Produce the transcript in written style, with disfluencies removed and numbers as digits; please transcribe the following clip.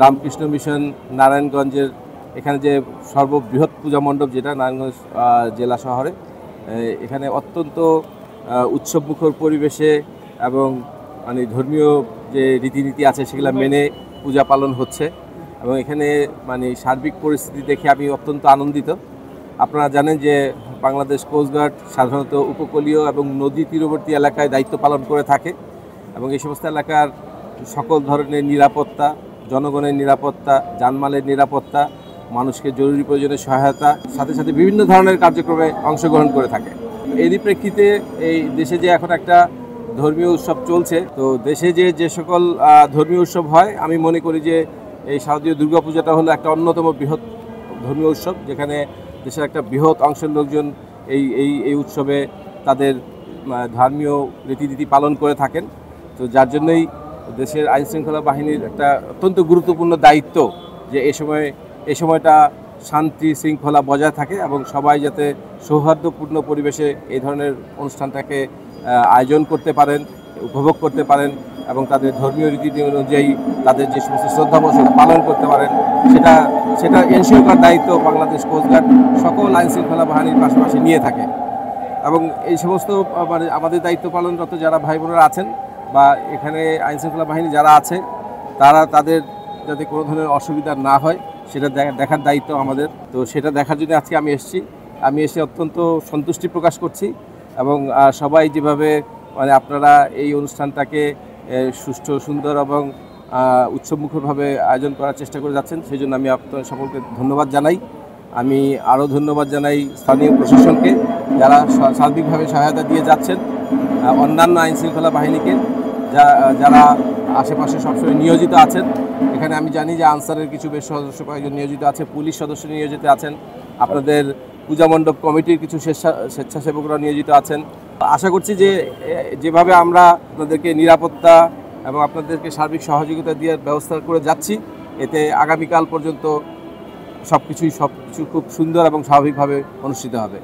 Ramakrishna mission নারায়ণগঞ্জের এখানে যে সর্ববৃহৎ পূজা মণ্ডপ, যেটা নারায়ণগঞ্জ জেলা শহরে, এখানে অত্যন্ত উৎসবমুখর পরিবেশে এবং মানে ধর্মীয় যে রীতিনীতি আছে সেগুলো মেনে পূজা পালন হচ্ছে এবং এখানে মানে সার্বিক পরিস্থিতি দেখে আমি অত্যন্ত আনন্দিত। আপনারা জানেন যে বাংলাদেশ কোস্টগার্ড সাধারণত উপকূলীয় এবং নদী তীরবর্তী এলাকায় দায়িত্ব পালন করে থাকে এবং এই সমস্ত এলাকার সকল ধরনের নিরাপত্তা, জনগণের নিরাপত্তা, জানমালের নিরাপত্তা, মানুষকে জরুরি প্রয়োজনে সহায়তা, সাথে সাথে বিভিন্ন ধরনের কার্যক্রমে অংশগ্রহণ করে থাকে। এরই প্রেক্ষিতে এই দেশে যে এখন একটা ধর্মীয় উৎসব চলছে, তো দেশে যে সকল ধর্মীয় উৎসব হয়, আমি মনে করি যে এই শারদীয় দুর্গাপূজাটা হলো একটা অন্যতম বৃহৎ ধর্মীয় উৎসব, যেখানে দেশের একটা বৃহৎ অংশের লোকজন এই উৎসবে তাদের ধর্মীয় রীতিনীতি পালন করে থাকেন। তো যার জন্যই দেশের আইনশৃঙ্খলা বাহিনীর একটা অত্যন্ত গুরুত্বপূর্ণ দায়িত্ব যে এই সময়টা শান্তি শৃঙ্খলা বজায় থাকে এবং সবাই যাতে সৌহার্দ্যপূর্ণ পরিবেশে এই ধরনের অনুষ্ঠানটাকে আয়োজন করতে পারেন, উপভোগ করতে পারেন এবং তাদের ধর্মীয় রীতি অনুযায়ী তাদের যে সমস্ত শ্রদ্ধাবোধ পালন করতে পারেন, সেটা এনশিওর করার দায়িত্ব বাংলাদেশ কোস্টগার্ড সকল আইনশৃঙ্খলা বাহিনীর পাশাপাশি নিয়ে থাকে। এবং এই সমস্ত মানে আমাদের দায়িত্ব পালনরত যারা ভাই বোনেরা আছেন বা এখানে আইনশৃঙ্খলা বাহিনী যারা আছে, তাদের যাতে কোনো ধরনের অসুবিধা না হয় সেটা দেখার দায়িত্ব আমাদের। তো সেটা দেখার জন্য আজকে আমি এসে অত্যন্ত সন্তুষ্টি প্রকাশ করছি এবং সবাই যেভাবে মানে আপনারা এই অনুষ্ঠানটাকে সুষ্ঠু, সুন্দর এবং উৎসবমুখরভাবে আয়োজন করার চেষ্টা করে যাচ্ছেন, সেই জন্য আমি আপনাদের সকলকে ধন্যবাদ জানাই। আমি আরও ধন্যবাদ জানাই স্থানীয় প্রশাসনকে, যারা সার্বিকভাবে সহায়তা দিয়ে যাচ্ছেন, অন্যান্য আইনশৃঙ্খলা বাহিনীকে যারা আশেপাশে সবসময় নিয়োজিত আছেন। এখানে আমি জানি যে আনসারের কিছু বেশ সদস্য কয়েকজন নিয়োজিত আছে, পুলিশ সদস্য নিয়োজিত আছেন, আপনাদের পূজা মণ্ডপ কমিটির কিছু স্বেচ্ছাসেবকরা নিয়োজিত আছেন। আশা করছি যে যেভাবে আমরা আপনাদেরকে নিরাপত্তা এবং আপনাদেরকে সার্বিক সহযোগিতা দেওয়ার ব্যবস্থা করে যাচ্ছি, এতে আগামীকাল পর্যন্ত সব কিছু খুব সুন্দর এবং স্বাভাবিকভাবে অনুষ্ঠিত হবে।